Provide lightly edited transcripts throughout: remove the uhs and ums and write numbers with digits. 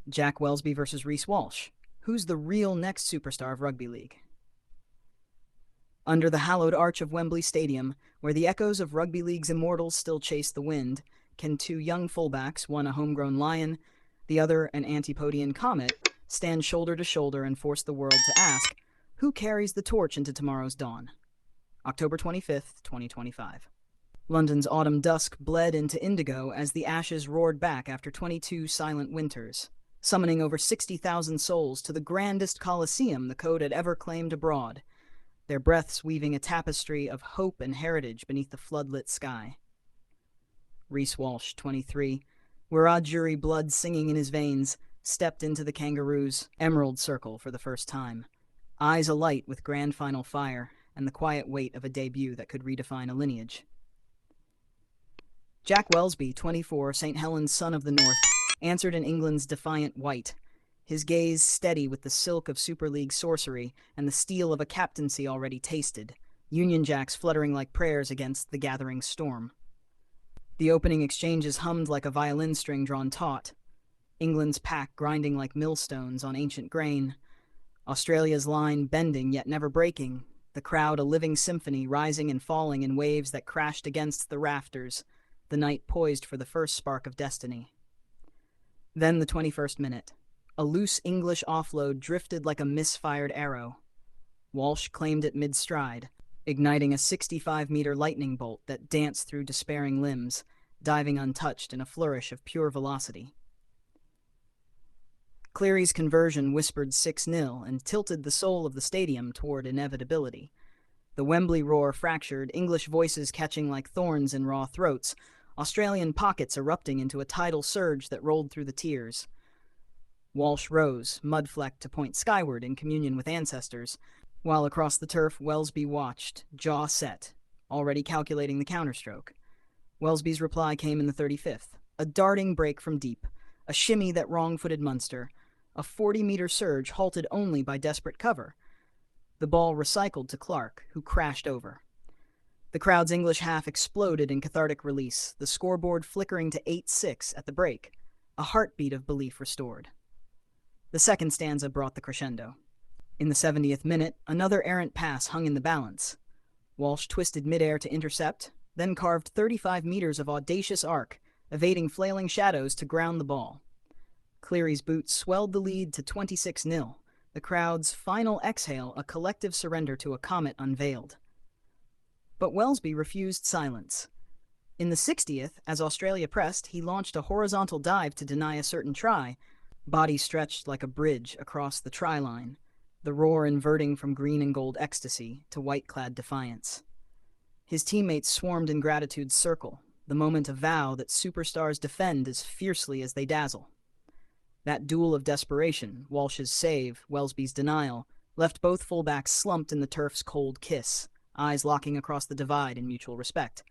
Jack Welsby versus Reece Walsh. Who's the real next superstar of rugby league? Under the hallowed arch of Wembley Stadium, where the echoes of rugby league's immortals still chase the wind, can two young fullbacks, one a homegrown lion, the other an Antipodean comet, stand shoulder to shoulder and force the world to ask, who carries the torch into tomorrow's dawn? October 25th, 2025. London's autumn dusk bled into indigo as the ashes roared back after 22 silent winters, summoning over 60,000 souls to the grandest coliseum the code had ever claimed abroad, their breaths weaving a tapestry of hope and heritage beneath the floodlit sky. Reece Walsh, 23, Wiradjuri blood singing in his veins, stepped into the Kangaroos' emerald circle for the first time, eyes alight with grand final fire and the quiet weight of a debut that could redefine a lineage. Jack Welsby, 24, St. Helens son of the North, answered in England's defiant white, his gaze steady with the silk of Super League sorcery and the steel of a captaincy already tasted, Union Jacks fluttering like prayers against the gathering storm. The opening exchanges hummed like a violin string drawn taut, England's pack grinding like millstones on ancient grain, Australia's line bending yet never breaking, the crowd a living symphony rising and falling in waves that crashed against the rafters, the night poised for the first spark of destiny. Then the 21st minute. A loose English offload drifted like a misfired arrow. Walsh claimed it mid-stride, igniting a 65-meter lightning bolt that danced through despairing limbs, diving untouched in a flourish of pure velocity. Cleary's conversion whispered 6-0 and tilted the soul of the stadium toward inevitability. The Wembley roar fractured, English voices catching like thorns in raw throats, Australian pockets erupting into a tidal surge that rolled through the tears. Walsh rose, mud-flecked to point skyward in communion with ancestors, while across the turf Welsby watched, jaw set, already calculating the counterstroke. Welsby's reply came in the 35th, a darting break from deep, a shimmy that wrong-footed Munster, a 40-meter surge halted only by desperate cover. The ball recycled to Clark, who crashed over. The crowd's English half exploded in cathartic release, the scoreboard flickering to 8-6 at the break, a heartbeat of belief restored. The second stanza brought the crescendo. In the 70th minute, another errant pass hung in the balance. Walsh twisted midair to intercept, then carved 35 meters of audacious arc, evading flailing shadows to ground the ball. Cleary's boot swelled the lead to 26-0, the crowd's final exhale a collective surrender to a comet unveiled. But Welsby refused silence. In the 60th, as Australia pressed, he launched a horizontal dive to deny a certain try, body stretched like a bridge across the try-line, the roar inverting from green and gold ecstasy to white-clad defiance. His teammates swarmed in gratitude's circle, the moment a vow that superstars defend as fiercely as they dazzle. That duel of desperation, Walsh's save, Welsby's denial, left both fullbacks slumped in the turf's cold kiss, eyes locking across the divide in mutual respect.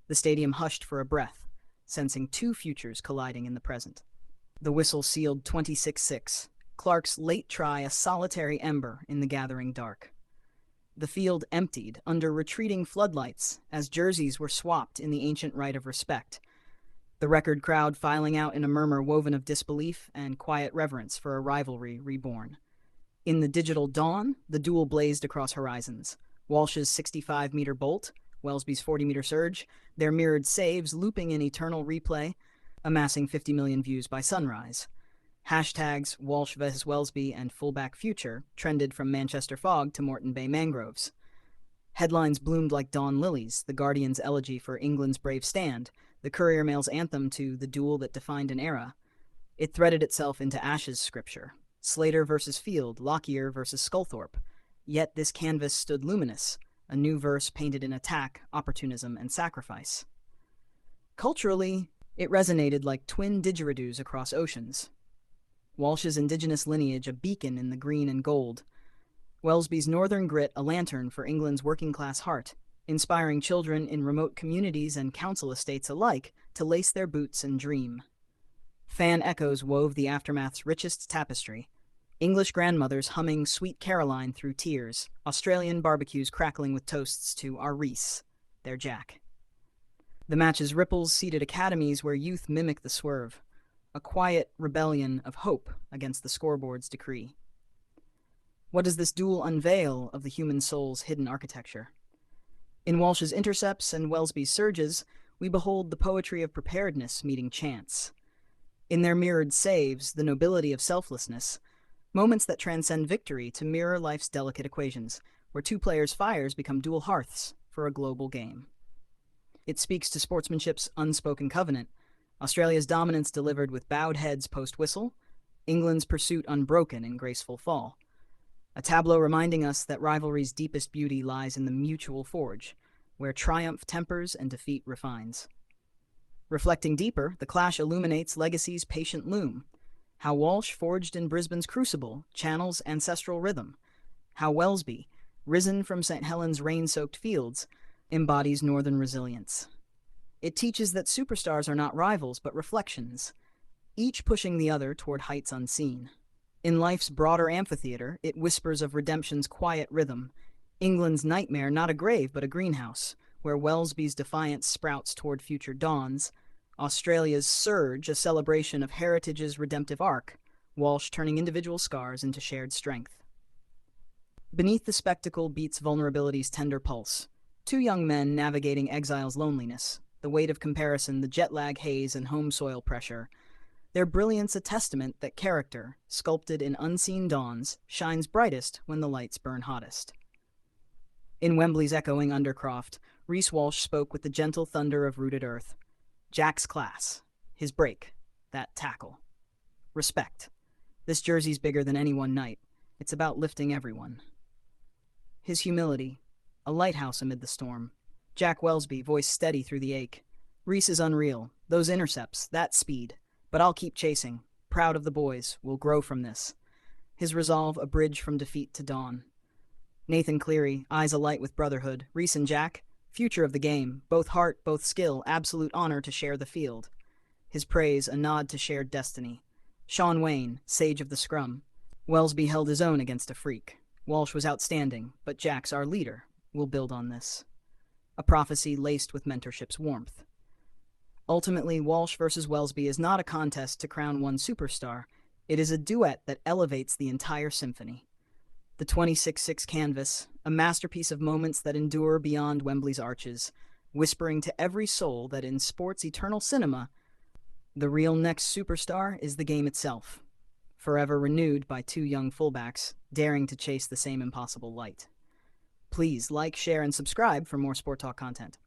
The stadium hushed for a breath, sensing two futures colliding in the present. The whistle sealed 26-6, Clark's late try a solitary ember in the gathering dark. The field emptied under retreating floodlights as jerseys were swapped in the ancient rite of respect, the record crowd filing out in a murmur woven of disbelief and quiet reverence for a rivalry reborn. In the digital dawn, the duel blazed across horizons. Walsh's 65-meter bolt, Welsby's 40-meter surge, their mirrored saves looping in eternal replay, amassing 50 million views by sunrise. Hashtags Walsh vs. Welsby and fullback future trended from Manchester fog to Moreton Bay mangroves. Headlines bloomed like dawn lilies, the Guardian's elegy for England's brave stand, the Courier Mail's anthem to the duel that defined an era. It threaded itself into Ash's scripture, Slater versus Field, Lockyer versus Sculthorpe. Yet this canvas stood luminous, a new verse painted in attack, opportunism, and sacrifice. Culturally, it resonated like twin didgeridoos across oceans. Walsh's indigenous lineage a beacon in the green and gold. Welsby's northern grit a lantern for England's working-class heart, inspiring children in remote communities and council estates alike to lace their boots and dream. Fan echoes wove the aftermath's richest tapestry, English grandmothers humming Sweet Caroline through tears, Australian barbecues crackling with toasts to our Reece, their Jack. The match's ripples seeded academies where youth mimicked the swerve. a quiet rebellion of hope against the scoreboard's decree. What does this duel unveil of the human soul's hidden architecture? In Walsh's intercepts and Welsby's surges, we behold the poetry of preparedness meeting chance. In their mirrored saves, the nobility of selflessness, moments that transcend victory to mirror life's delicate equations, where two players' fires become dual hearths for a global game. It speaks to sportsmanship's unspoken covenant, Australia's dominance delivered with bowed heads post-whistle, England's pursuit unbroken in graceful fall. A tableau reminding us that rivalry's deepest beauty lies in the mutual forge, where triumph tempers and defeat refines. Reflecting deeper, the clash illuminates legacy's patient loom, how Walsh, forged in Brisbane's crucible, channels ancestral rhythm, how Welsby, risen from St. Helens' rain-soaked fields, embodies northern resilience. It teaches that superstars are not rivals but reflections, each pushing the other toward heights unseen. In life's broader amphitheater, it whispers of redemption's quiet rhythm, England's nightmare not a grave but a greenhouse, where Welsby's defiance sprouts toward future dawns, Australia's surge a celebration of heritage's redemptive arc, Walsh turning individual scars into shared strength. Beneath the spectacle beats vulnerability's tender pulse, two young men navigating exile's loneliness, the weight of comparison, the jet lag haze and home soil pressure, their brilliance a testament that character, sculpted in unseen dawns, shines brightest when the lights burn hottest. In Wembley's echoing undercroft, Reece Walsh spoke with the gentle thunder of rooted earth. Jack's class, his break, that tackle. Respect. This jersey's bigger than any one night. It's about lifting everyone. His humility, a lighthouse amid the storm. Jack Welsby, voice steady through the ache. Reece is unreal. Those intercepts, that speed. But I'll keep chasing. Proud of the boys. We'll grow from this. His resolve, a bridge from defeat to dawn. Nathan Cleary, eyes alight with brotherhood. Reece and Jack, future of the game. Both heart, both skill, absolute honor to share the field. His praise, a nod to shared destiny. Sean Wayne, sage of the scrum. Welsby held his own against a freak. Walsh was outstanding, but Jack's our leader. We'll build on this. A prophecy laced with mentorship's warmth. Ultimately, Walsh versus Welsby is not a contest to crown one superstar. It is a duet that elevates the entire symphony. The 26-6 canvas, a masterpiece of moments that endure beyond Wembley's arches, whispering to every soul that in sport's eternal cinema, the real next superstar is the game itself, forever renewed by two young fullbacks daring to chase the same impossible light. Please like, share, and subscribe for more Sport Talk content.